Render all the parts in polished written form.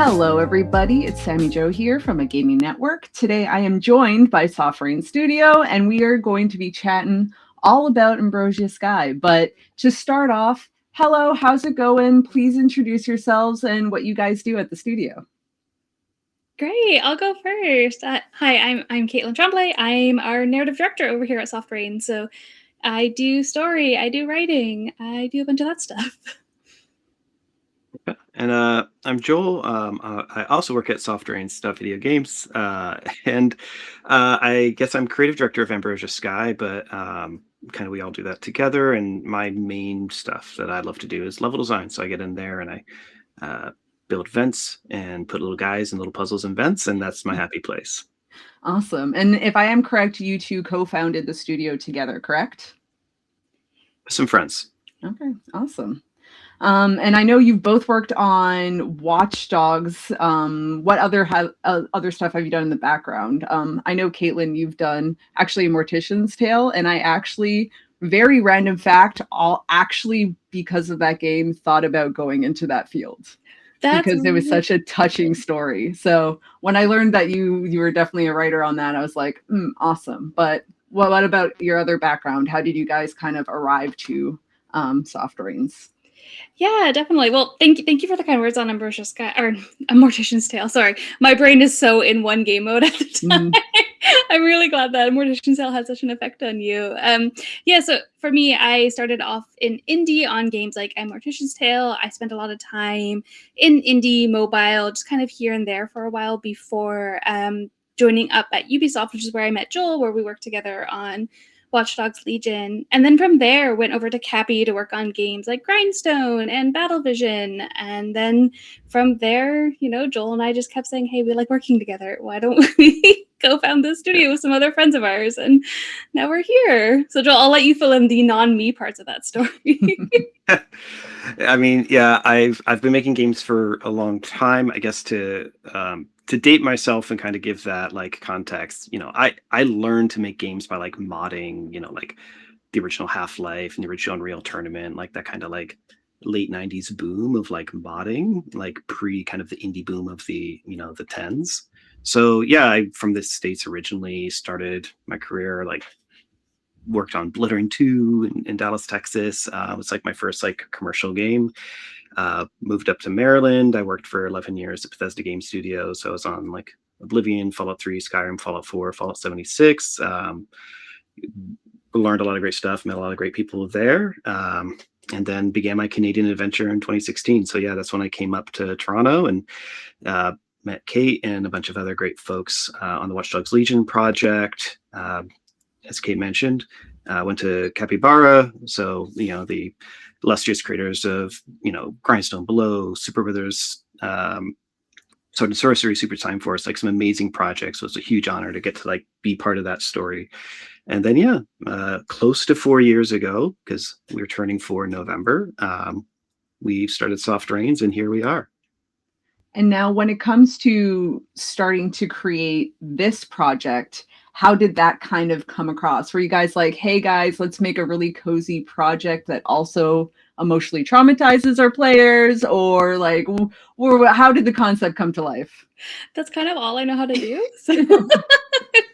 Hello, everybody. It's Sammy Joe here from a gaming network. Today, I am joined by Soft Rain Studio, and we are going to be chatting all about Ambrosia Sky. But to start off, hello, how's it going? Please introduce yourselves and what you guys do at the studio. Great, I'll go first. Hi, I'm Caitlin Tremblay. I'm our narrative director over here at Soft Rain. So I do story, I do writing, I do a bunch of that stuff. And I'm Joel. I also work at Soft Rain Stuff Video Games, and I guess I'm creative director of Ambrosia Sky. But kind of we all do that together. And my main stuff that I love to do is level design. So I get in there and I build vents and put little guys and little puzzles in vents, and that's my happy place. Awesome. And if I am correct, you two co-founded the studio together, correct? Some friends. Okay, awesome. And I know you've both worked on Watch Dogs. What other stuff have you done in the background? I know, Caitlin, you've done actually a Mortician's Tale, and I actually, very random fact, because of that game, thought about going into that field. Because it was such a touching story. So when I learned that you were definitely a writer on that, I was like, awesome. But what about your other background? How did you guys kind of arrive to Soft Rains? Yeah, definitely. Well, thank you for the kind words on Ambrosia Sky, or A Mortician's Tale. Sorry, my brain is so in one game mode at the time. I'm really glad that Mortician's Tale had such an effect on you. Yeah, so for me, I started off in indie on games like A Mortician's Tale. I spent a lot of time in indie mobile, just kind of here and there for a while before joining up at Ubisoft, which is where I met Joel, where we worked together on Watch Dogs Legion. And then from there, went over to Cappy to work on games like Grindstone and Battle Vision. And then from there, Joel and I just kept saying, hey, we like working together. Why don't we go found this studio with some other friends of ours? And now we're here. So Joel, I'll let you fill in the non-me parts of that story. I mean, yeah, I've been making games for a long time. I guess to date myself and kind of give that like context, I learned to make games by like modding, like the original Half-Life and the original Unreal Tournament, like that kind of like late 90s boom of like modding, like pre kind of the indie boom of the, the tens. So yeah, I from the States originally started my career, like worked on Blittering 2 in Dallas, Texas. It was like my first like commercial game. Moved up to Maryland. I worked for 11 years at Bethesda Game Studios. So I was on like Oblivion, Fallout 3, Skyrim, Fallout 4, Fallout 76. Learned a lot of great stuff, met a lot of great people there. And then began my Canadian adventure in 2016. So yeah, that's when I came up to Toronto and met Kate and a bunch of other great folks on the Watch Dogs Legion project. As Kate mentioned, went to Capybara. So, the illustrious creators of, Grindstone Below, Super Brothers, Sword and Sorcery, Super Time Force, like some amazing projects. So it's a huge honor to get to like be part of that story. And then, close to 4 years ago, because we were turning 4 in November, we started Soft Rains, and here we are. And now when it comes to starting to create this project, how did that kind of come across? Were you guys like, hey guys, let's make a really cozy project that also emotionally traumatizes our players? Or like, how did the concept come to life? That's kind of all I know how to do. So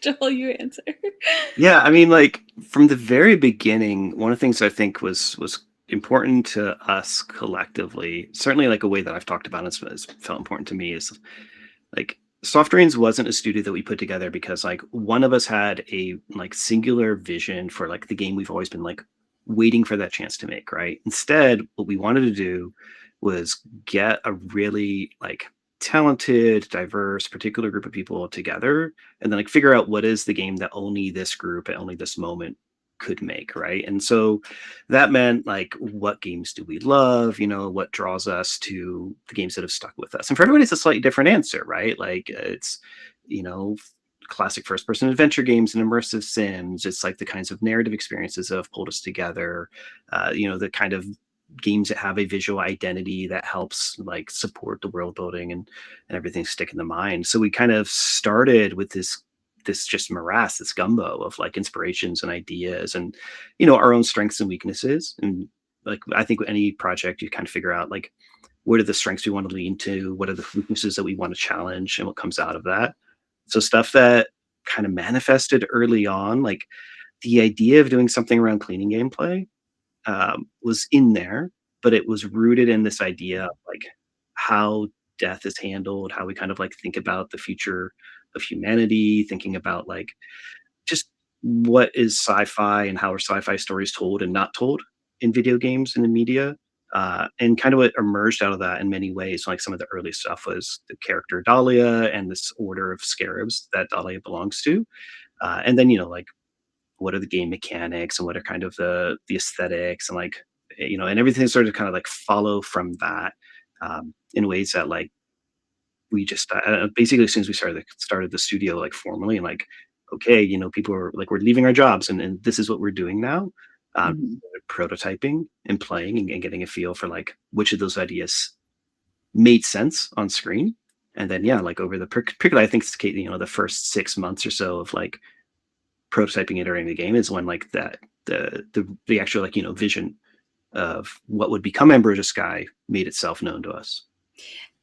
Joel, you answer. Yeah, I mean, like from the very beginning, one of the things I think was important to us collectively, certainly like a way that I've talked about and has felt important to me, is like Soft Rains wasn't a studio that we put together because like one of us had a like singular vision for like the game we've always been like waiting for that chance to make, right? Instead, what we wanted to do was get a really like talented, diverse, particular group of people together and then like figure out what is the game that only this group at only this moment could make, right? And so that meant like, what games do we love? What draws us to the games that have stuck with us? And for everybody, it's a slightly different answer, right? Like it's, classic first-person adventure games and immersive sims. It's like the kinds of narrative experiences that have pulled us together. The kind of games that have a visual identity that helps like support the world building and everything stick in the mind. So we kind of started with this just morass, this gumbo of like inspirations and ideas and, our own strengths and weaknesses. And like, I think with any project you kind of figure out like, what are the strengths we want to lean to, what are the weaknesses that we want to challenge, and what comes out of that. So stuff that kind of manifested early on, like the idea of doing something around cleaning gameplay, was in there, but it was rooted in this idea of like how death is handled, how we kind of like think about the future of humanity, thinking about like just what is sci-fi and how are sci-fi stories told and not told in video games and in media. And kind of what emerged out of that in many ways, like some of the early stuff was the character Dahlia and this order of scarabs that Dahlia belongs to. And then, like what are the game mechanics and what are kind of the aesthetics and like, and everything sort of kind of like follow from that, in ways that like we just basically as soon as we started the studio like formally and like okay, people are like we're leaving our jobs and this is what we're doing now. Mhm. Prototyping and playing and getting a feel for like which of those ideas made sense on screen. And then yeah, like over the particularly I think it's the first 6 months or so of like prototyping iterating the game is when like that the actual like vision of what would become Ambrosia Sky made itself known to us.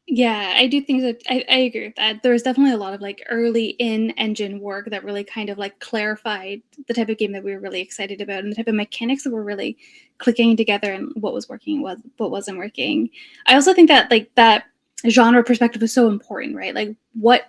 Yeah, I do think that I agree with that. There was definitely a lot of like early in-engine work that really kind of like clarified the type of game that we were really excited about and the type of mechanics that were really clicking together and what was working, what wasn't working. I also think that like that genre perspective is so important, right? Like what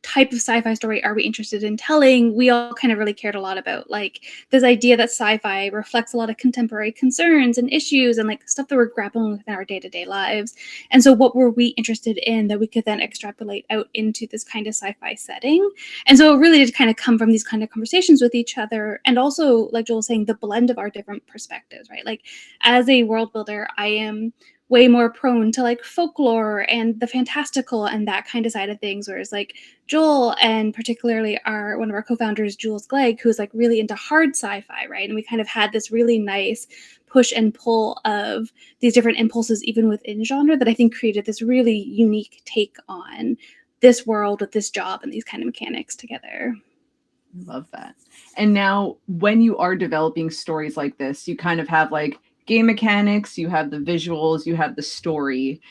type of sci-fi story are we interested in telling? We all kind of really cared a lot about like this idea that sci-fi reflects a lot of contemporary concerns and issues and like stuff that we're grappling with in our day-to-day lives. And so what were we interested in that we could then extrapolate out into this kind of sci-fi setting? And so it really did kind of come from these kind of conversations with each other. And also, like Joel was saying, the blend of our different perspectives, right? Like as a world builder, I am way more prone to like folklore and the fantastical and that kind of side of things. Whereas like Joel and particularly one of our co-founders, Jules Glegg, who's like really into hard sci-fi, right? And we kind of had this really nice push and pull of these different impulses even within genre that I think created this really unique take on this world with this job and these kind of mechanics together. Love that. And now when you are developing stories like this, you kind of have like game mechanics, you have the visuals, you have the story.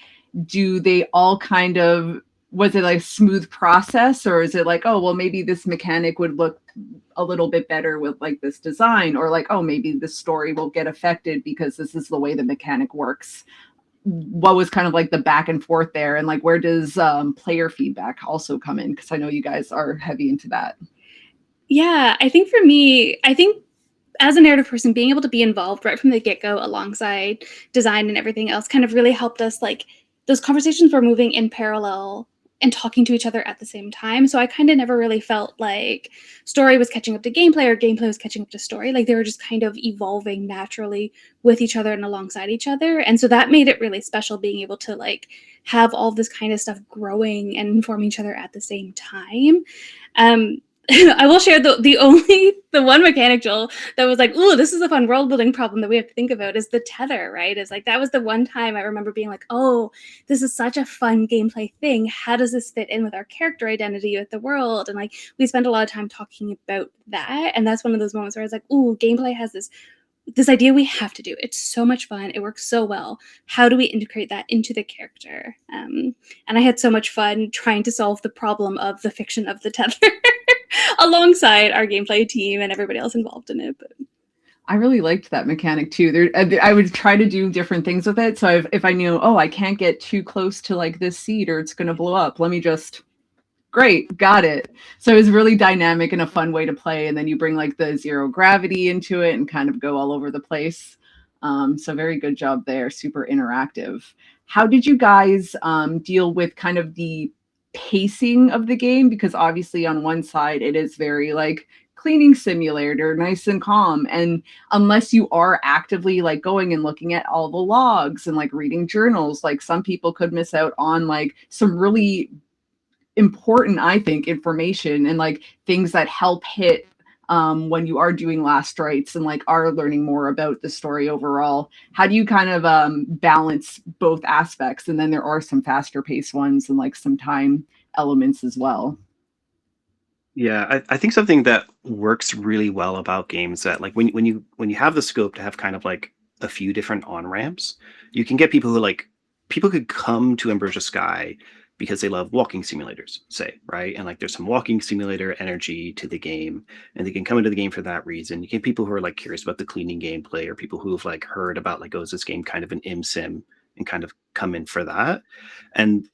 Do they all kind of, was it like a smooth process, or is it like, oh, well, maybe this mechanic would look a little bit better with like this design, or like, oh, maybe the story will get affected because this is the way the mechanic works? What was kind of like the back and forth there, and like where does player feedback also come in? Because I know you guys are heavy into that. Yeah, I think for me, as a narrative person, being able to be involved right from the get-go alongside design and everything else kind of really helped us, like, those conversations were moving in parallel and talking to each other at the same time. So I kind of never really felt like story was catching up to gameplay or gameplay was catching up to story. Like they were just kind of evolving naturally with each other and alongside each other. And so that made it really special being able to like have all this kind of stuff growing and informing each other at the same time. I will share the one mechanic, Joel, that was like, ooh, this is a fun world building problem that we have to think about is the tether, right? It's like, that was the one time I remember being like, oh, this is such a fun gameplay thing. How does this fit in with our character identity with the world? And like, we spent a lot of time talking about that. And that's one of those moments where I was like, ooh, gameplay has this idea we have to do. It's so much fun. It works so well. How do we integrate that into the character? And I had so much fun trying to solve the problem of the fiction of the tether alongside our gameplay team and everybody else involved in it. But I really liked that mechanic too. I would try to do different things with it. So if I knew, oh, I can't get too close to like this seed or it's going to blow up, let me just, great, got it. So it was really dynamic and a fun way to play. And then you bring like the zero gravity into it and kind of go all over the place. So very good job there. Super interactive. How did you guys deal with kind of the pacing of the game? Because obviously on one side it is very like cleaning simulator, nice and calm. And unless you are actively like going and looking at all the logs and like reading journals, like some people could miss out on like some really important, I think, information and like things that help hit when you are doing last rites and like are learning more about the story overall. How do you kind of balance both aspects? And then there are some faster paced ones and like some time elements as well. Yeah, I think something that works really well about games that like when you have the scope to have kind of like a few different on ramps, you can get people who like people could come to Ambrosia Sky because they love walking simulators, say, right? And like there's some walking simulator energy to the game, and they can come into the game for that reason. You get people who are like curious about the cleaning gameplay, or people who have like heard about like, oh, is this game kind of an im sim, and kind of come in for that. And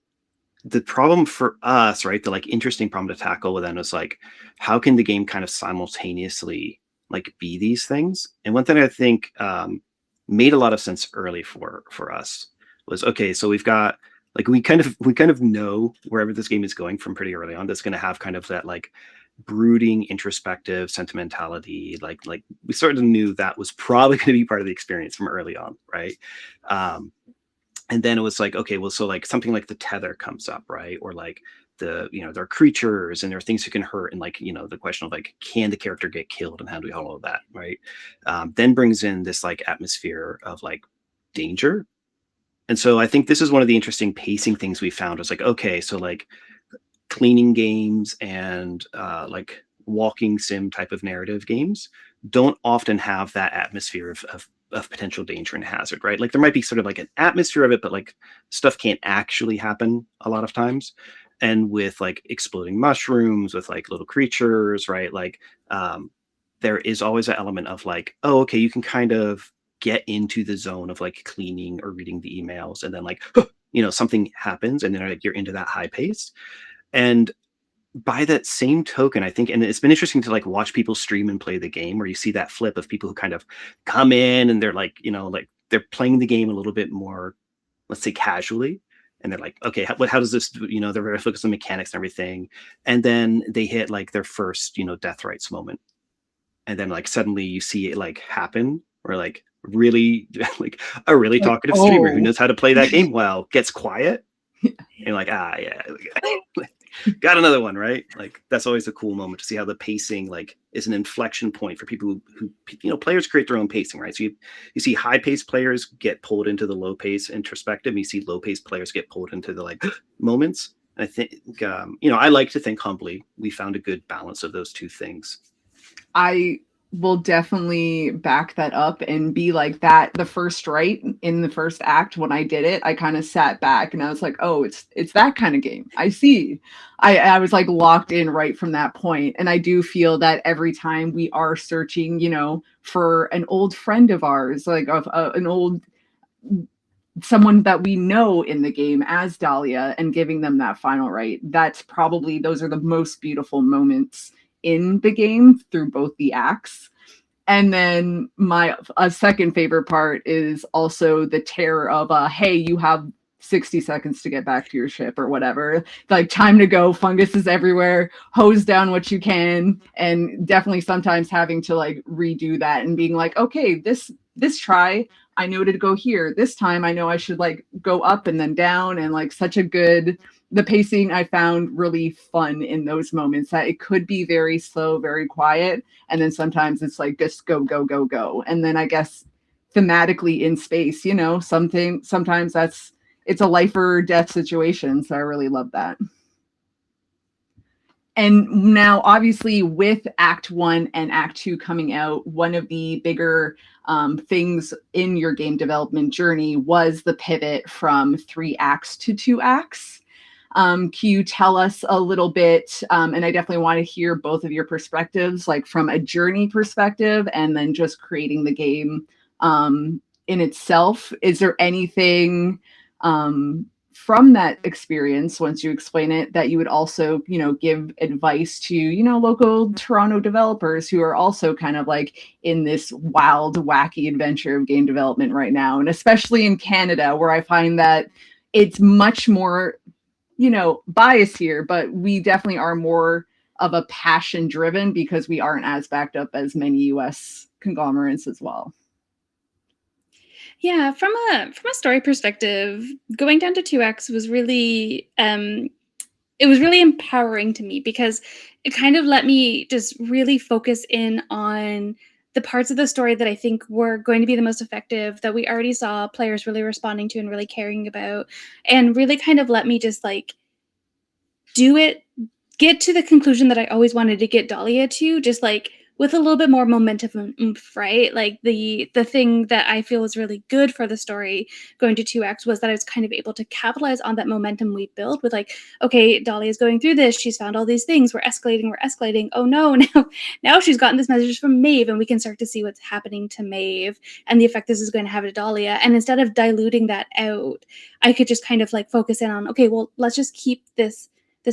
the problem for us, right, the like interesting problem to tackle with them is like, how can the game kind of simultaneously like be these things? And one thing I think made a lot of sense early for us was, okay, so we've got like we kind of know wherever this game is going from pretty early on. That's going to have kind of that like brooding, introspective sentimentality. Like we sort of knew that was probably going to be part of the experience from early on, right? And then it was like, okay, well, so like something like the tether comes up, right? Or like the, you know, there are creatures and there are things that can hurt, and like, you know, the question of like, can the character get killed, and how do we handle that, right? Then brings in this like atmosphere of like danger. And so I think this is one of the interesting pacing things we found was like, okay, so like cleaning games and like walking sim type of narrative games don't often have that atmosphere of potential danger and hazard, right? Like there might be sort of like an atmosphere of it, but like stuff can't actually happen a lot of times. And with like exploding mushrooms, with like little creatures, right? Like there is always an element of like, oh, okay, you can kind of get into the zone of like cleaning or reading the emails, and then like, you know, something happens, and then like you're into that high pace. And by that same token, I think, and it's been interesting to like watch people stream and play the game, where you see that flip of people who kind of come in and they're like, you know, like they're playing the game a little bit more, let's say, casually. And they're like, okay, how does this, you know, they're very focused on mechanics and everything. And then they hit like their first, you know, death rights moment. And then like suddenly you see it like happen, or like really like a really Like, talkative streamer who oh, knows how to play that game well gets quiet. And you're like, ah, yeah, got another one, right? Like that's always a cool moment to see how the pacing like is an inflection point for people who you know, players create their own pacing, right? So you see high pace players get pulled into the low pace introspective, and you see low pace players get pulled into the like moments. And I think you know, I like to think humbly we found a good balance of those two things. I will definitely back that up and be like that. The first right in the first act, when I did it, I kind of sat back and I was like, oh, it's that kind of game. I see. I was like locked in right from that point. And I do feel that every time we are searching, you know, for an old friend of ours, like of an old someone that we know in the game as Dahlia, and giving them that final right, that's probably, those are the most beautiful moments in the game through both the acts. And then my second favorite part is also the terror of hey, you have 60 seconds to get back to your ship or whatever. Like, time to go, fungus is everywhere, hose down what you can. And definitely sometimes having to like redo that and being like, okay, this try I know to go here. This time I know I should like go up and then down, and like such a good, the pacing I found really fun in those moments, that it could be very slow, very quiet. And then sometimes it's like just go, go, go, go. And then I guess thematically in space, you know, sometimes it's a life or death situation. So I really love that. And now, obviously, with Act 1 and Act 2 coming out, one of the bigger things in your game development journey was the pivot from 3 acts to 2 acts. Can you tell us a little bit, and I definitely want to hear both of your perspectives, like from a journey perspective and then just creating the game in itself. Is there anything from that experience, once you explain it, that you would also, you know, give advice to, you know, local Toronto developers who are also kind of like in this wild, wacky adventure of game development right now, and especially in Canada, where I find that it's much more, you know, bias here, but we definitely are more of a passion driven because we aren't as backed up as many US conglomerates as well. Yeah, from a story perspective, going down to 2X was really it was really empowering to me, because it kind of let me just really focus in on the parts of the story that I think were going to be the most effective, that we already saw players really responding to and really caring about, and really kind of let me just like do it, get to the conclusion that I always wanted to get Dahlia to, just like with a little bit more momentum and oomph, right? Like the thing that I feel was really good for the story going to 2X was that I was kind of able to capitalize on that momentum we built with like, okay, Dolly is going through this. She's found all these things. We're escalating. Oh no, now she's gotten this message from Maeve, and we can start to see what's happening to Maeve and the effect this is going to have to Dahlia. And instead of diluting that out, I could just kind of like focus in on, okay, well, let's just keep this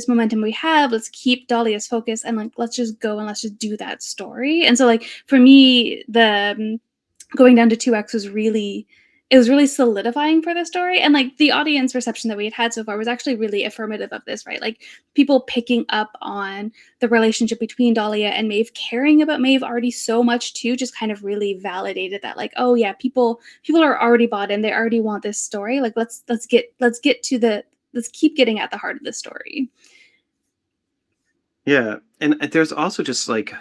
momentum we have. Let's keep Dahlia's focus and like let's just go and let's just do that story. And so like for me, the going down to 2X was really solidifying for the story, and like the audience reception that we had so far was actually really affirmative of this, right? Like people picking up on the relationship between Dahlia and Maeve, caring about Maeve already so much too, just kind of really validated that like, oh yeah, people are already bought in, they already want this story. Like let's keep getting at the heart of the story. Yeah, and there's also just like,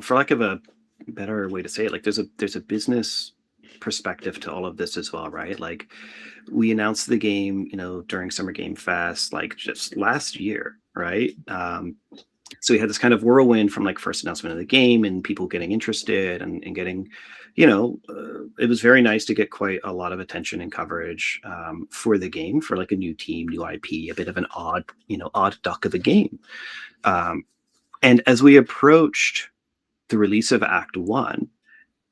for lack of a better way to say it, like there's a business perspective to all of this as well, right? Like we announced the game, during Summer Game Fest, like just last year, right? So we had this kind of whirlwind from like first announcement of the game and people getting interested and getting, it was very nice to get quite a lot of attention and coverage for the game, for like a new team, new IP, a bit of an odd duck of a game. And as we approached the release of Act One,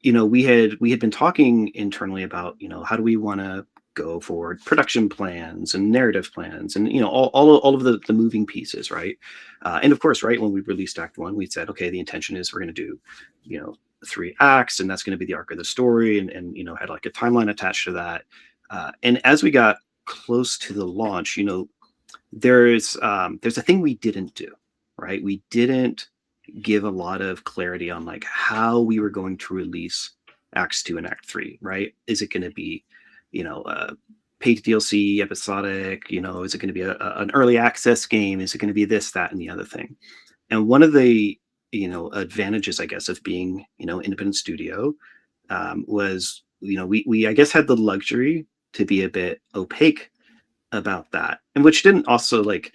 we had been talking internally about, how do we want to go forward, production plans and narrative plans, and all of the moving pieces, right? And of course, right when we released Act One, we said, okay, the intention is we're going to do 3 acts, and that's going to be the arc of the story, and had like a timeline attached to that. And as we got close to the launch, there's a thing we didn't do, right? We didn't give a lot of clarity on like how we were going to release Acts 2 and Act 3, right? Is it going to be, paid DLC, episodic? Is it going to be an early access game? Is it going to be this, that, and the other thing? And one of the, advantages, I guess, of being, independent studio was, we I guess had the luxury to be a bit opaque about that, and which didn't also like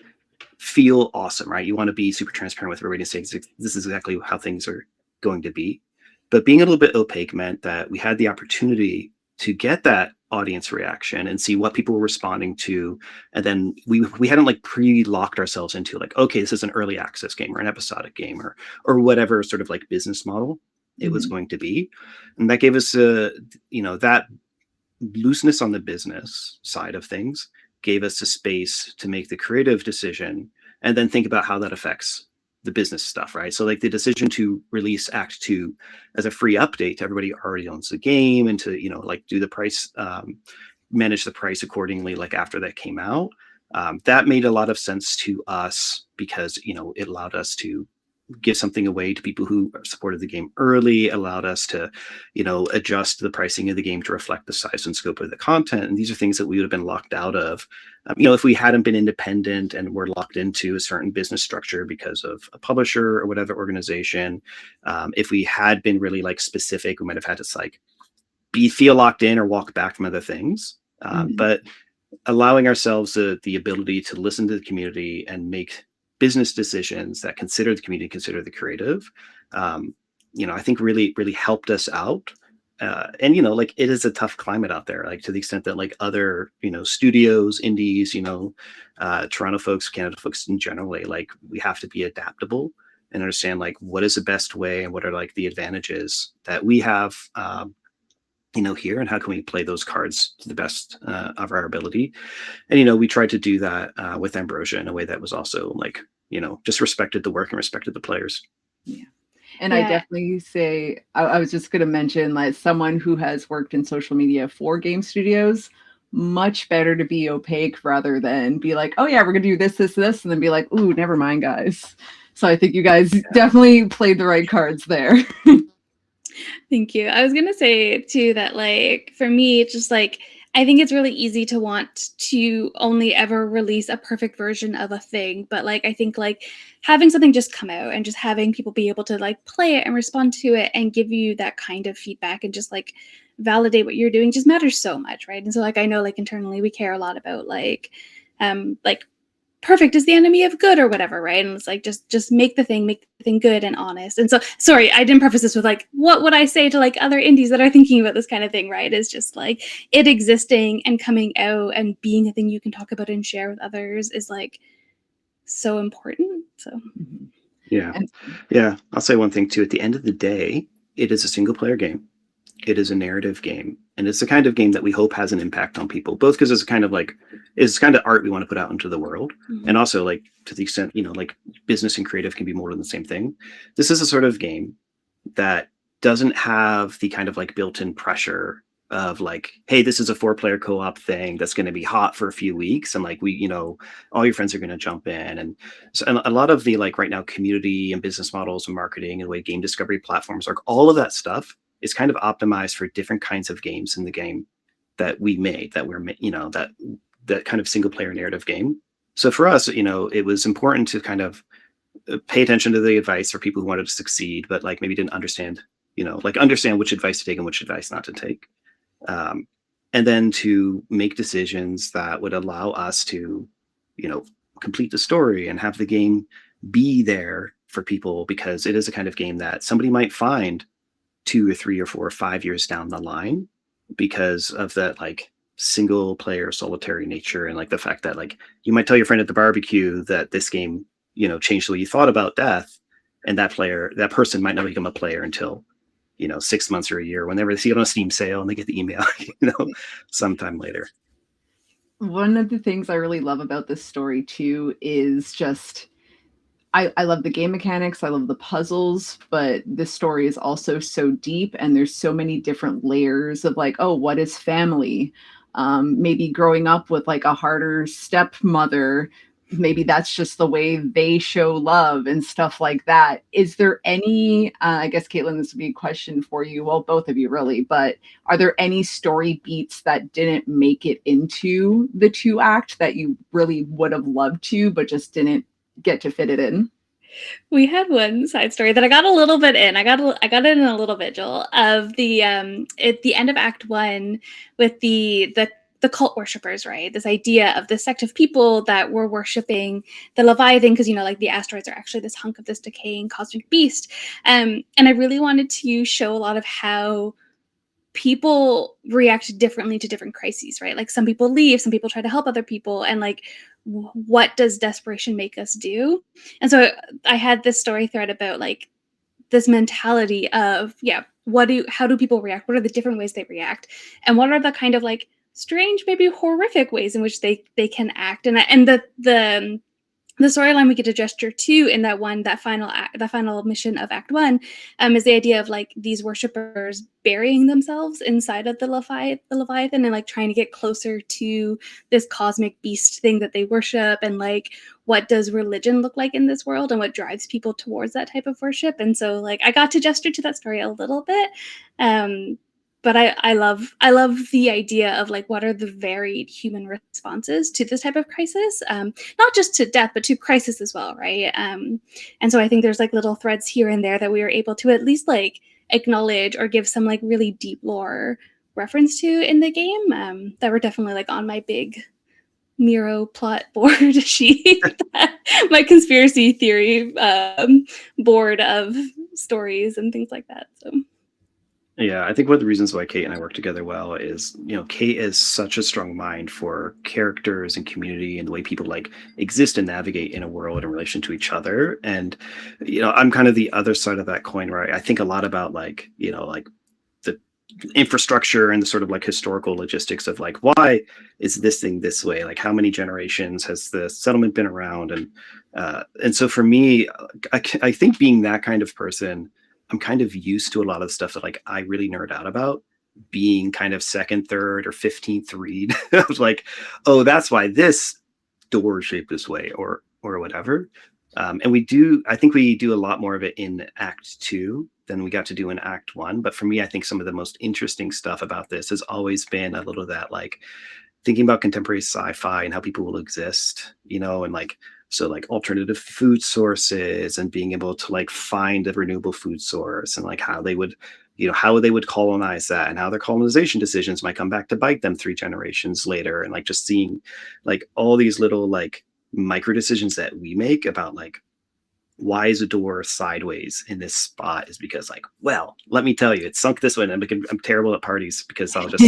feel awesome, right? You want to be super transparent with everybody and say this is exactly how things are going to be. But being a little bit opaque meant that we had the opportunity to get that audience reaction and see what people were responding to. And then we hadn't like pre-locked ourselves into like, okay, this is an early access game or an episodic game or whatever sort of like business model it was going to be. And that gave us that looseness on the business side of things gave us a space to make the creative decision and then think about how that affects the business stuff, right? So like the decision to release Act 2 as a free update to everybody who already owns the game, and to like do the price, manage the price accordingly, like after that came out, that made a lot of sense to us because it allowed us to give something away to people who supported the game early, allowed us to, adjust the pricing of the game to reflect the size and scope of the content. And these are things that we would have been locked out of, if we hadn't been independent and were locked into a certain business structure because of a publisher or whatever organization. If we had been really like specific, we might have had to like feel locked in or walk back from other things. But allowing ourselves the ability to listen to the community and make business decisions that consider the community, consider the creative, I think really, really helped us out. And, like it is a tough climate out there, like to the extent that like other, studios, indies, Toronto folks, Canada folks in generally, like we have to be adaptable and understand like what is the best way and what are like the advantages that we have, here, and how can we play those cards to the best of our ability. And, we tried to do that with Ambrosia in a way that was also like, just respected the work and respected the players. Yeah. And I definitely say, I was just going to mention, like someone who has worked in social media for game studios, much better to be opaque rather than be like, oh yeah, we're going to do this, and then be like, ooh, never mind, guys. So I think you guys definitely played the right cards there. Thank you. I was going to say too that like for me, it's just like I think it's really easy to want to only ever release a perfect version of a thing. But like I think like having something just come out and just having people be able to like play it and respond to it and give you that kind of feedback and just like validate what you're doing just matters so much, right? And so like I know like internally we care a lot about like perfect is the enemy of good or whatever, right? And it's like just make the thing good and honest. And so sorry, I didn't preface this with like what would I say to like other indies that are thinking about this kind of thing, right? Is just like it existing and coming out and being a thing you can talk about and share with others is like so important. So Yeah. And Yeah. I'll say one thing too. At the end of the day, it is a single player game. It is a narrative game. And it's the kind of game that we hope has an impact on people, both because it's kind of like, it's kind of art we want to put out into the world. And also like to the extent, like business and creative can be more than the same thing. This is a sort of game that doesn't have the kind of like built-in pressure of like, hey, this is a 4-player co-op thing that's going to be hot for a few weeks, and like all your friends are going to jump in. And so and a lot of the like right now community and business models and marketing and the way game discovery platforms are, all of that stuff is kind of optimized for different kinds of games in the game that we made, that we're that kind of single player narrative game. So for us, it was important to kind of pay attention to the advice for people who wanted to succeed, but like maybe didn't understand, understand which advice to take and which advice not to take. And then to make decisions that would allow us to, complete the story and have the game be there for people, because it is a kind of game that somebody might find 2 or 3 or 4 or 5 years down the line because of that like single player solitary nature, and like the fact that like you might tell your friend at the barbecue that this game changed the way you thought about death, and that person might not become a player until 6 months or a year, whenever they see it on a Steam sale and they get the email sometime later. one of the things I really love about this story too is just I love the game mechanics, I love the puzzles, but this story is also so deep, and there's so many different layers of like, oh, what is family? Maybe growing up with like a harder stepmother, maybe that's just the way they show love and stuff like that. Is there any, I guess, Caitlin, this would be a question for you, well, both of you really, but are there any story beats that didn't make it into the 2-act that you really would have loved to, but just didn't get to fit it in? We had one side story that I got a little bit in. I got it in a little bit, Joel, of the at the end of Act 1 with the cult worshippers, right? This idea of this sect of people that were worshiping the Leviathan because like the asteroids are actually this hunk of this decaying cosmic beast. And I really wanted to show a lot of how people react differently to different crises, right? Like some people leave, some people try to help other people, and like what does desperation make us do? And so I had this story thread about like this mentality of how do people react? What are the different ways they react, and what are the kind of like strange, maybe horrific ways in which they can act? And the storyline we get to gesture to in that final mission of Act 1 is the idea of like these worshippers burying themselves inside of the Leviathan and like trying to get closer to this cosmic beast thing that they worship, and like what does religion look like in this world and what drives people towards that type of worship. And so like I got to gesture to that story a little bit. But I love the idea of like what are the varied human responses to this type of crisis, not just to death but to crisis as well, right? And so I think there's like little threads here and there that we were able to at least like acknowledge or give some like really deep lore reference to in the game, that were definitely like on my big Miro plot board sheet, my conspiracy theory board of stories and things like that. So. Yeah, I think one of the reasons why Kate and I work together well is, Kate is such a strong mind for characters and community and the way people like exist and navigate in a world in relation to each other. And, I'm kind of the other side of that coin, where I think a lot about like, like the infrastructure and the sort of like historical logistics of like, why is this thing this way? Like how many generations has the settlement been around? And so for me, I think being that kind of person, I'm kind of used to a lot of the stuff that like I really nerd out about, being kind of second, third, or 15th read. I was like, oh, that's why this door is shaped this way, or whatever. And I think we do a lot more of it in Act 2 than we got to do in Act 1. But for me, I think some of the most interesting stuff about this has always been a little of that, like thinking about contemporary sci-fi and how people will exist, and like, so like alternative food sources and being able to like find a renewable food source, and like how they would, how they would colonize that, and how their colonization decisions might come back to bite them 3 generations later. And like just seeing like all these little like micro decisions that we make about like, why is a door sideways in this spot is because like, well, let me tell you, it's sunk this way. And I'm terrible at parties because I'll just,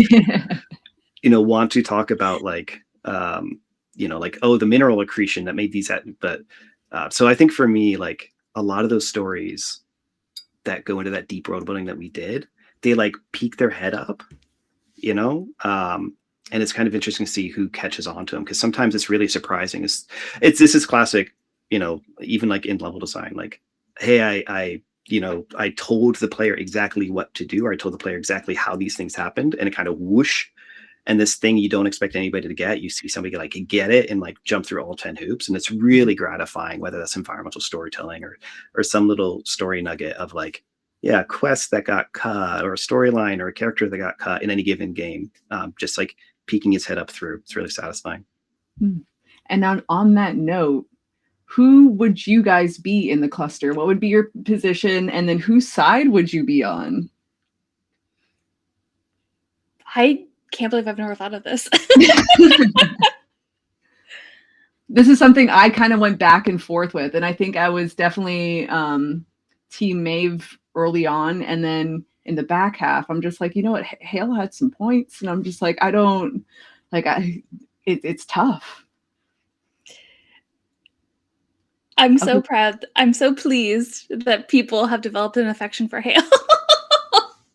want to talk about like, like, oh, the mineral accretion that made these, but so I think for me, like a lot of those stories that go into that deep world building that we did, they like peek their head up, and it's kind of interesting to see who catches on to them, because sometimes it's really surprising. This is classic, even like in level design, like, hey, I told the player exactly what to do, or I told the player exactly how these things happened, and it kind of whoosh, and this thing you don't expect anybody to get, you see somebody like get it and like jump through all 10 hoops, and it's really gratifying, whether that's environmental storytelling or some little story nugget of like, yeah, quest that got cut, or a storyline or a character that got cut in any given game, just like peeking his head up through. It's really satisfying. And on that note, who would you guys be in the cluster? What would be your position? And then whose side would you be on? I can't believe I've never thought of this. This is something I kind of went back and forth with. And I think I was definitely Team Maeve early on. And then in the back half, I'm just like, you know what? Hale had some points. And I'm just like, it's tough. I'm so proud. I'm so pleased that people have developed an affection for Hale.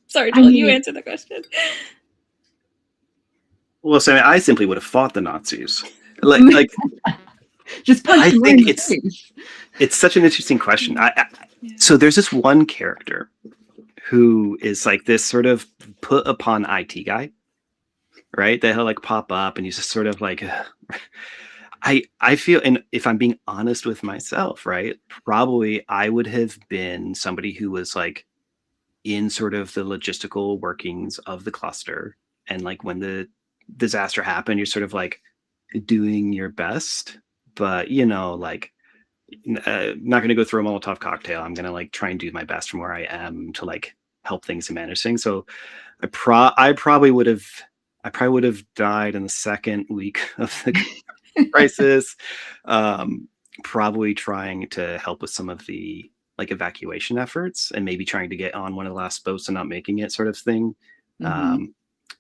Sorry, Joel, you answer the question. Well, so I simply would have fought the Nazis. Like just punch I them think in the face. It's such an interesting question. So there's this one character who is like this sort of put upon IT guy, right? That he'll like pop up and he's just sort of like, I feel, and if I'm being honest with myself, right, probably I would have been somebody who was like in sort of the logistical workings of the cluster. And like when the disaster happened, you're sort of like doing your best, but like not going to go through a Molotov cocktail. I'm going to like try and do my best from where I am to like help things and manage things. So I probably would have died in the second week of the crisis, probably trying to help with some of the like evacuation efforts, and maybe trying to get on one of the last boats and not making it, sort of thing. But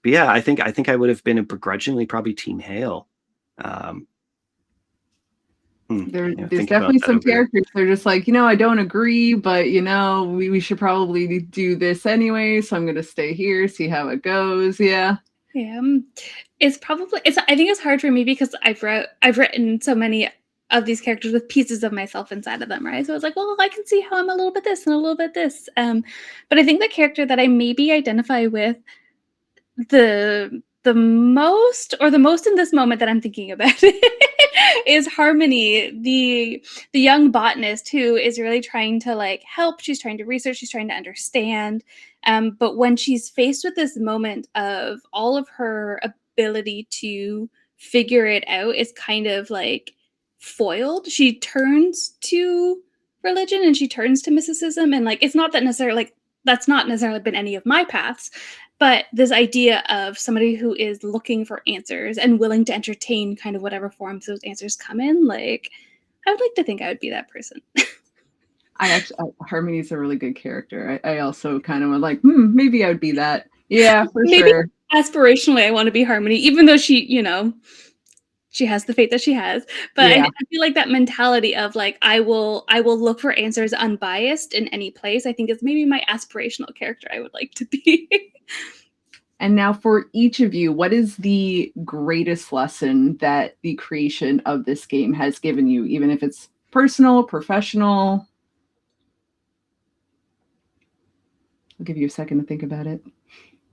yeah, I think I would have been begrudgingly probably Team Hale. There's definitely some characters that are just like, I don't agree, but we should probably do this anyway, so I'm going to stay here, see how it goes. Yeah. It's I think it's hard for me because I've written so many of these characters with pieces of myself inside of them, right? So it's like, well, I can see how I'm a little bit this and a little bit this. But I think the character that I maybe identify with the most in this moment that I'm thinking about is Harmony, the young botanist who is really trying to like help. She's trying to research, she's trying to understand. But when she's faced with this moment of all of her ability to figure it out is kind of like foiled, she turns to religion and she turns to mysticism. And like, it's not that necessarily like, that's not necessarily been any of my paths, but this idea of somebody who is looking for answers and willing to entertain kind of whatever forms those answers come in, like, I would like to think I would be that person. Harmony's a really good character. I also kind of was like, maybe I would be that. Yeah, for maybe sure. Aspirationally, I want to be Harmony, even though she, she has the fate that she has. But yeah. I feel like that mentality of like, I will look for answers unbiased in any place, I think is maybe my aspirational character I would like to be. And now for each of you, what is the greatest lesson that the creation of this game has given you, even if it's personal, professional? I'll give you a second to think about it.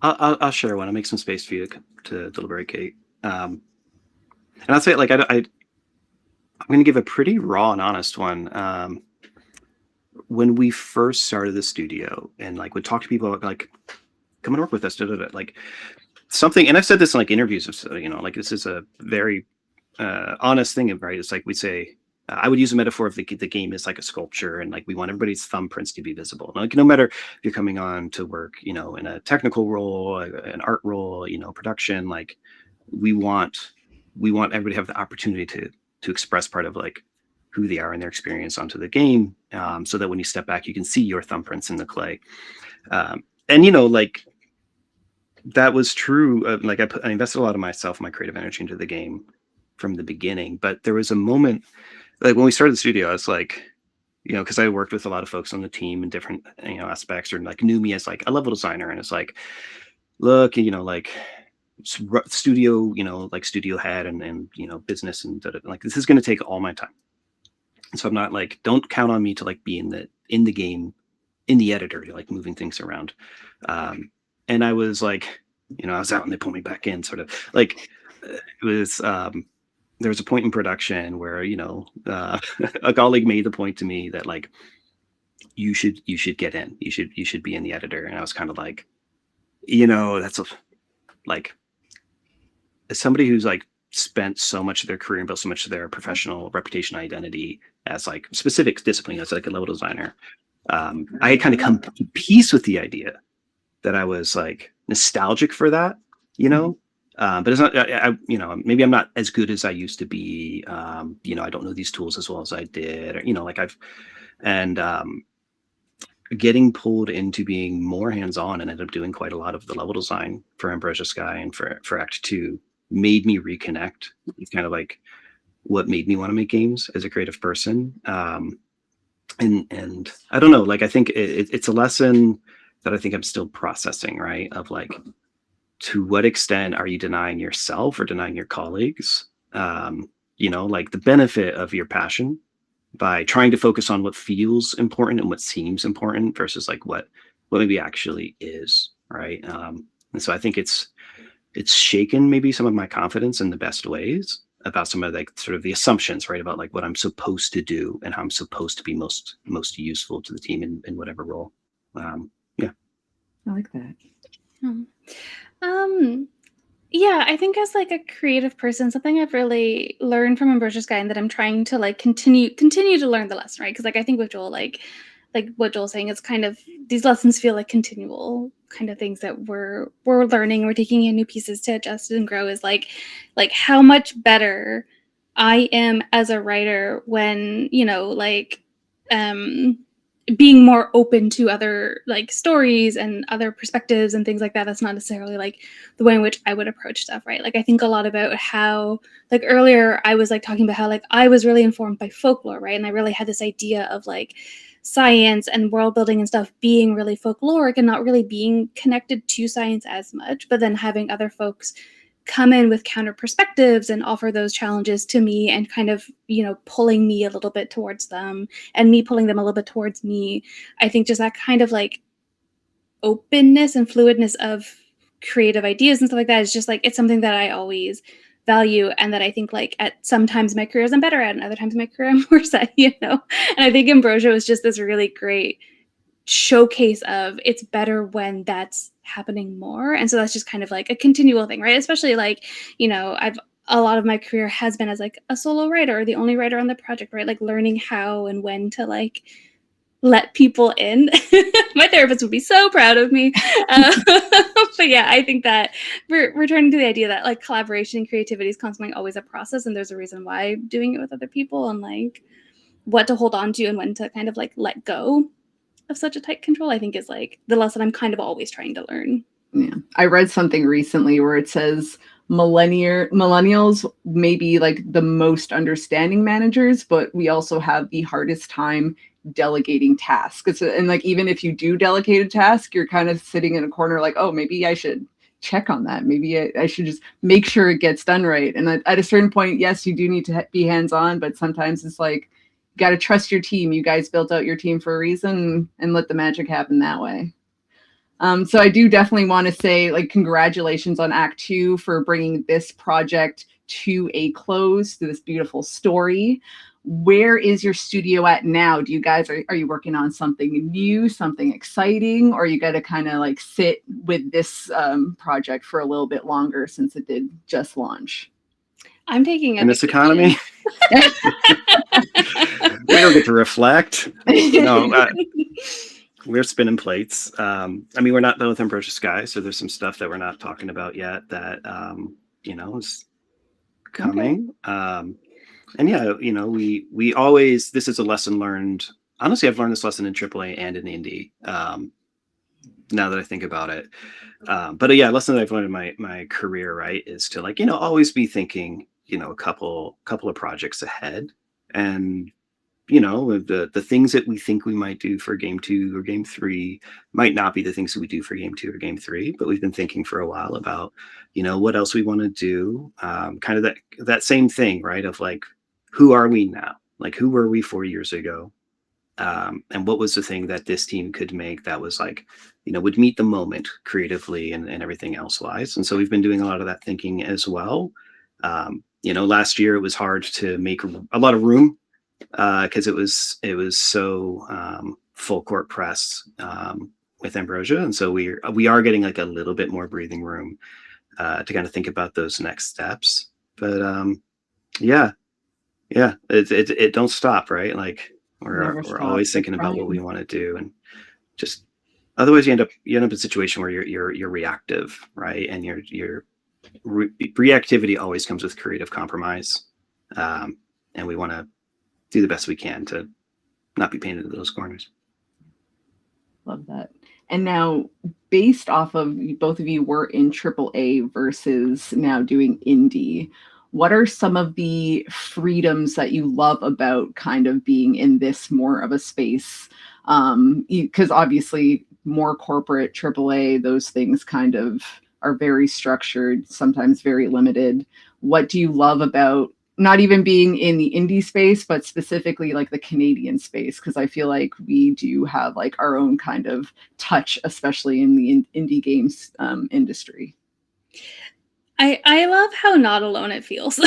I'll share one. I'll make some space for you to deliberate, Kate. And I'll say, like, I'm going to give a pretty raw and honest one. When we first started the studio and like would talk to people about like, come and work with us, like something. And I've said this in like interviews of, like this is a very honest thing, right? It's like we say, I would use a metaphor of the game is like a sculpture, and like we want everybody's thumbprints to be visible. Like no matter if you're coming on to work, in a technical role, an art role, production, like we want everybody to have the opportunity to express part of like who they are and their experience onto the game, so that when you step back, you can see your thumbprints in the clay. And like that was true. Like I invested a lot of myself, my creative energy into the game from the beginning. But there was a moment, like when we started the studio, I was like, because I worked with a lot of folks on the team in different aspects, or like knew me as like a level designer, and it's like, look, like studio, like studio head and business and like this is going to take all my time. So I'm not like, don't count on me to like be in the game, in the editor, like moving things around. And I was like, I was out and they pulled me back in, sort of like it was. There was a point in production where a colleague made the point to me that like you should get in, you should be in the editor, and I was kind of like, that's like, as somebody who's like spent so much of their career and built so much of their professional reputation, identity as like specific discipline as like a level designer, I had kind of come to peace with the idea that I was like nostalgic for that, but it's not, maybe I'm not as good as I used to be. I don't know these tools as well as I did, getting pulled into being more hands-on and ended up doing quite a lot of the level design for Ambrosia Sky and for Act 2 made me reconnect with kind of like what made me want to make games as a creative person. And I don't know, like, I think it's a lesson that I think I'm still processing, right? Of like, to what extent are you denying yourself or denying your colleagues, like the benefit of your passion by trying to focus on what feels important and what seems important versus like what maybe actually is, right? And so I think it's shaken maybe some of my confidence in the best ways about some of like sort of the assumptions, right, about like what I'm supposed to do and how I'm supposed to be most useful to the team in whatever role. Yeah, I like that. Yeah, I think as like a creative person, something I've really learned from Ambrosia Sky and that I'm trying to like continue to learn the lesson, right? Because like I think with Joel, like what Joel's saying, it's kind of these lessons feel like continual kind of things that we're learning, we're taking in new pieces to adjust and grow, is like how much better I am as a writer when, being more open to other like stories and other perspectives and things like that. That's not necessarily like the way in which I would approach stuff, right? Like I think a lot about how, like earlier I was like talking about how like I was really informed by folklore, right? And I really had this idea of like science and world building and stuff being really folkloric and not really being connected to science as much, but then having other folks come in with counter perspectives and offer those challenges to me and kind of, pulling me a little bit towards them and me pulling them a little bit towards me. I think just that kind of like openness and fluidness of creative ideas and stuff like that is just like, it's something that I always value and that I think like at sometimes my careers I'm better at and other times my career I'm worse at, And I think Ambrosia was just this really great showcase of it's better when that's happening more. And so that's just kind of like a continual thing, right? Especially like, a lot of my career has been as like a solo writer or the only writer on the project, right? Like learning how and when to like let people in. My therapist would be so proud of me. But yeah, I think that we're returning to the idea that like collaboration and creativity is constantly always a process. And there's a reason why doing it with other people and like what to hold on to and when to kind of like let go of such a tight control, I think is like the lesson I'm kind of always trying to learn. Yeah. I read something recently where it says millennials may be like the most understanding managers, but we also have the hardest time delegating tasks. And like, even if you do delegate a task, you're kind of sitting in a corner like, oh, maybe I should check on that. Maybe I should just make sure it gets done right. And at a certain point, yes, you do need to be hands-on, but sometimes it's like, you got to trust your team. You guys built out your team for a reason and let the magic happen that way. So I do definitely want to say like congratulations on Act 2 for bringing this project to a close, to this beautiful story. Where is your studio at now? Do you guys, are you working on something new, something exciting, or you got to kind of like sit with this project for a little bit longer since it did just launch? I'm taking in this economy. We don't get to reflect. We're spinning plates. I mean, we're not done with Ambrosia Sky, so there's some stuff that we're not talking about yet that is coming. Okay. And yeah, we always, this is a lesson learned. Honestly, I've learned this lesson in AAA and in indie. Now that I think about it, but yeah, a lesson that I've learned in my career, right, is to like always be thinking a couple of projects ahead, and the things that we think we might do for game 2 or game 3 might not be the things that we do for game 2 or game 3, but we've been thinking for a while about what else we want to do, kind of that same thing, right, of like, who are we now, like who were we 4 years ago, and what was the thing that this team could make that was like would meet the moment creatively and everything else wise. And so we've been doing a lot of that thinking as well. Last year it was hard to make a lot of room because it was so full court press with Ambrosia, and so we are getting like a little bit more breathing room to kind of think about those next steps. But yeah, it don't stop, right? Like we're always thinking about what we want to do, and just otherwise you end up in a situation where you're reactive, right? And your reactivity always comes with creative compromise, and we want to do the best we can to not be painted into those corners. Love that. And now, based off of both of you were in AAA versus now doing indie, what are some of the freedoms that you love about kind of being in this more of a space? Because obviously more corporate AAA, those things kind of are very structured, sometimes very limited. What do you love about not even being in the indie space, but specifically like the Canadian space? Because I feel like we do have like our own kind of touch, especially in the indie games industry. I love how not alone it feels.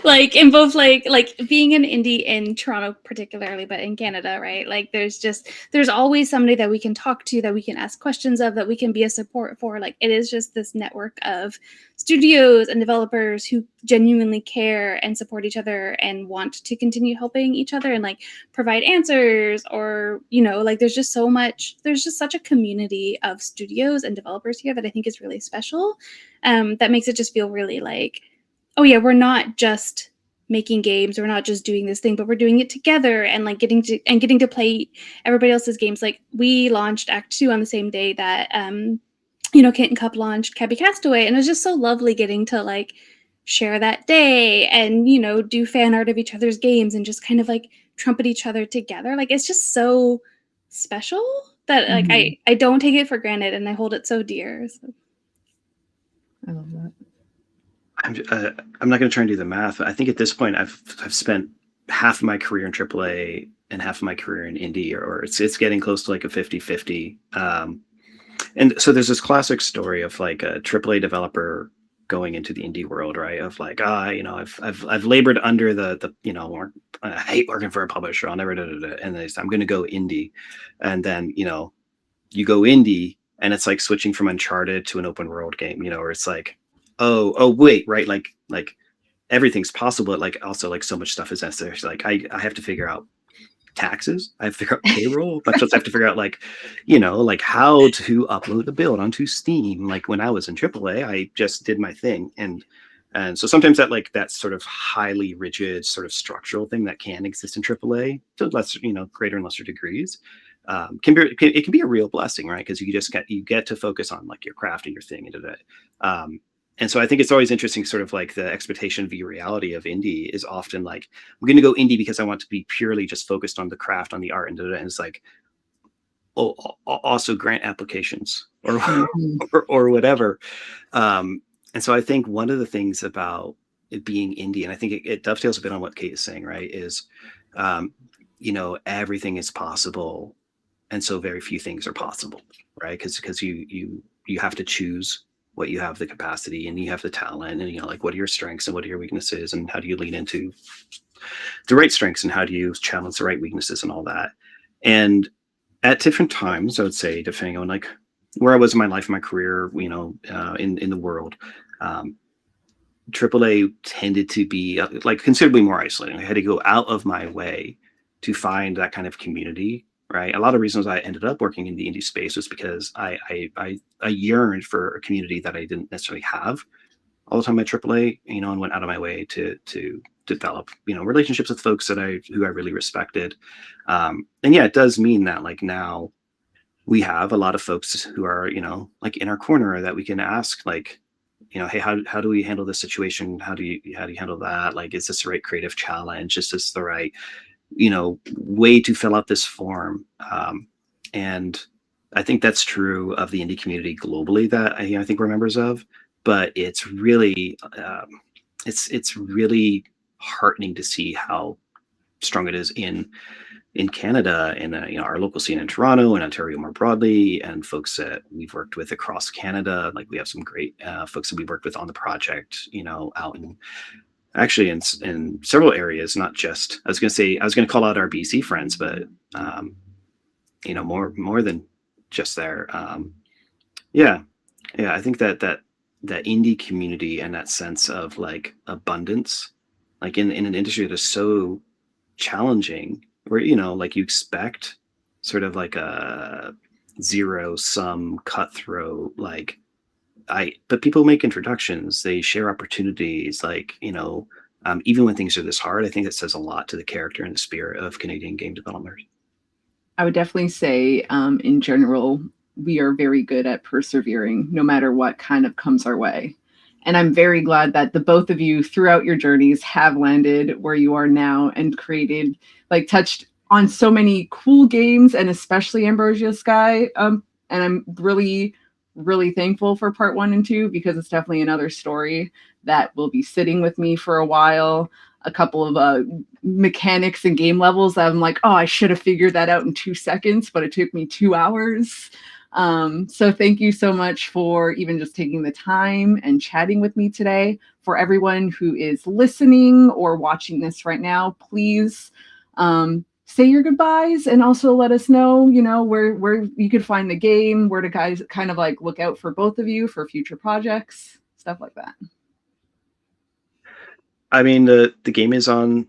Like in both like being an indie in Toronto particularly, but in Canada, right? Like there's always somebody that we can talk to, that we can ask questions of, that we can be a support for. Like it is just this network of studios and developers who genuinely care and support each other and want to continue helping each other and like provide answers, or like there's just such a community of studios and developers here that I think is really special. That makes it just feel really like, oh yeah, we're not just making games, we're not just doing this thing, but we're doing it together, and like getting to play everybody else's games. Like we launched Act 2 on the same day that Kit and Cup launched Cabby Castaway, and it was just so lovely getting to like share that day and do fan art of each other's games and just kind of like trumpet each other together. Like it's just so special that like I don't take it for granted, and I hold it so dear. So. I love that. I'm not going to try and do the math, but I think at this point I've spent half of my career in AAA and half of my career in indie, or it's getting close to like a 50-50. And so there's this classic story of like a AAA developer going into the indie world, right? Of like, I've labored under the or I hate working for a publisher, I'll never and then I'm going to go indie, and then you go indie. And it's like switching from Uncharted to an open world game, where it's like, oh wait, right? Like everything's possible, but like also like so much stuff is necessary. So, like I have to figure out taxes, I have to figure out payroll, but I have to figure out like, like how to upload a build onto Steam. Like when I was in AAA, I just did my thing, and so sometimes that sort of highly rigid sort of structural thing that can exist in AAA to lesser, greater and lesser degrees. It can be a real blessing, right? Because you get to focus on like your craft and your thing and so I think it's always interesting, sort of like the expectation v reality of indie is often like, I'm going to go indie because I want to be purely just focused on the craft, on the art, and it's like, also grant applications or whatever. And so I think one of the things about it being indie, and I think it dovetails a bit on what Kate is saying, right, is everything is possible. And so very few things are possible, right? Because you have to choose what you have the capacity, and you have the talent, and like what are your strengths and what are your weaknesses, and how do you lean into the right strengths, and how do you challenge the right weaknesses, and all that. And at different times, I would say, depending on like where I was in my life, my career, in the world, AAA tended to be like considerably more isolating. I had to go out of my way to find that kind of community. Right. A lot of reasons I ended up working in the indie space was because I yearned for a community that I didn't necessarily have all the time at AAA, and went out of my way to develop, relationships with folks who I really respected. And yeah, it does mean that like now we have a lot of folks who are, like in our corner that we can ask, like, hey, how do we handle this situation? How do you handle that? Like, is this the right creative challenge? Is this the right, way to fill out this form? And I think that's true of the indie community globally that I think we're members of, but it's really, it's really heartening to see how strong it is in Canada and our local scene in Toronto and Ontario more broadly, and folks that we've worked with across Canada. Like we have some great folks that we've worked with on the project, out in actually in several areas, not just. I was going to call out our BC friends, but more than just there. Yeah, I think that indie community and that sense of like abundance, like in an industry that is so challenging, where like you expect sort of like a zero sum cutthroat, like but people make introductions, they share opportunities, like even when things are this hard. I think that says a lot to the character and the spirit of Canadian game developers. I would definitely say, in general, we are very good at persevering no matter what kind of comes our way. And I'm very glad that the both of you throughout your journeys have landed where you are now and created, like touched on so many cool games, and especially Ambrosia Sky. And I'm really, really thankful for part 1 and 2, because it's definitely another story that will be sitting with me for a while. A couple of mechanics and game levels that I'm like, oh, I should have figured that out in 2 seconds, but it took me 2 hours. So thank you so much for even just taking the time and chatting with me today. For everyone who is listening or watching this right now, please say your goodbyes, and also let us know, where you could find the game, where to guys kind of like look out for both of you for future projects, stuff like that. I mean, the game is on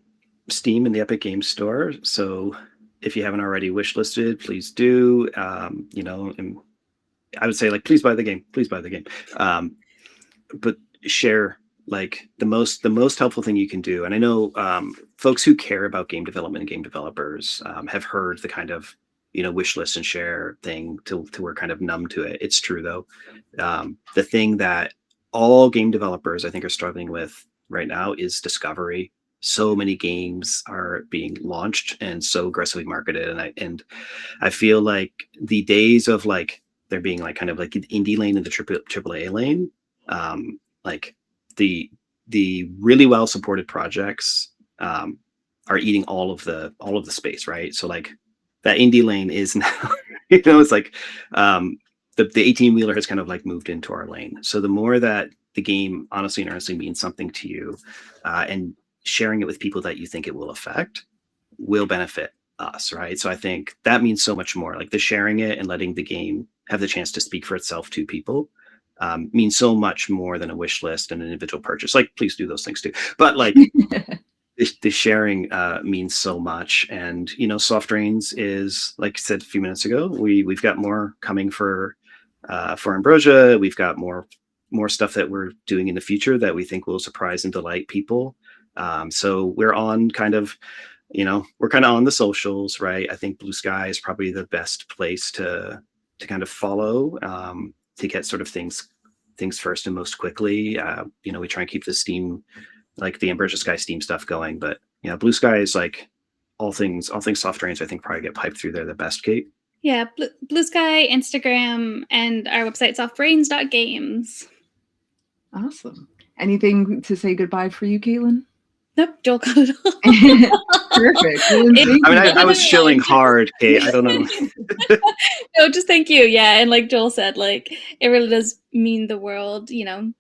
Steam in the Epic Games Store, so if you haven't already wishlisted, please do. And I would say, like, please buy the game. Please buy the game. But share, like, the most helpful thing you can do. And I know folks who care about game development and game developers have heard the kind of wish list and share thing till we're kind of numb to it. It's true though. The thing that all game developers I think are struggling with right now is discovery. So many games are being launched and so aggressively marketed, and I feel like the days of like there being like kind of like the indie lane and the AAA lane, like the really well supported projects are eating all of the space, right? So like that indie lane is now it's like the 18 wheeler has kind of like moved into our lane. So the more that the game honestly and earnestly means something to you, and sharing it with people that you think it will affect will benefit us, right? So I think that means so much more. Like the sharing it and letting the game have the chance to speak for itself to people means so much more than a wish list and an individual purchase. Like, please do those things too. But like the sharing means so much. And Soft Drains is, like I said a few minutes ago, we've got more coming for Ambrosia. We've got more stuff that we're doing in the future that we think will surprise and delight people. So we're on kind of, we're kind of on the socials, right? I think Blue Sky is probably the best place to kind of follow, to get sort of things first and most quickly. We try and keep the Steam, like the Ambrosia Sky Steam stuff going, but Blue Sky is like all things Soft Drains, I think probably get piped through there the best, Kate. Yeah, Blue Sky, Instagram, and our website, softbrains.games. Awesome. Anything to say goodbye for you, Caitlin? Nope, Joel got it all. Perfect. I was chilling hard, Kate. I don't know. No, just thank you. Yeah, and like Joel said, like it really does mean the world,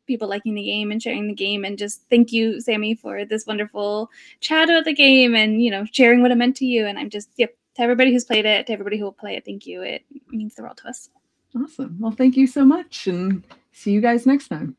people liking the game and sharing the game, and just thank you, Sammy, for this wonderful chat about the game and sharing what it meant to you. And I'm just to everybody who's played it, to everybody who will play it, thank you. It means the world to us. Awesome. Well, thank you so much, and see you guys next time.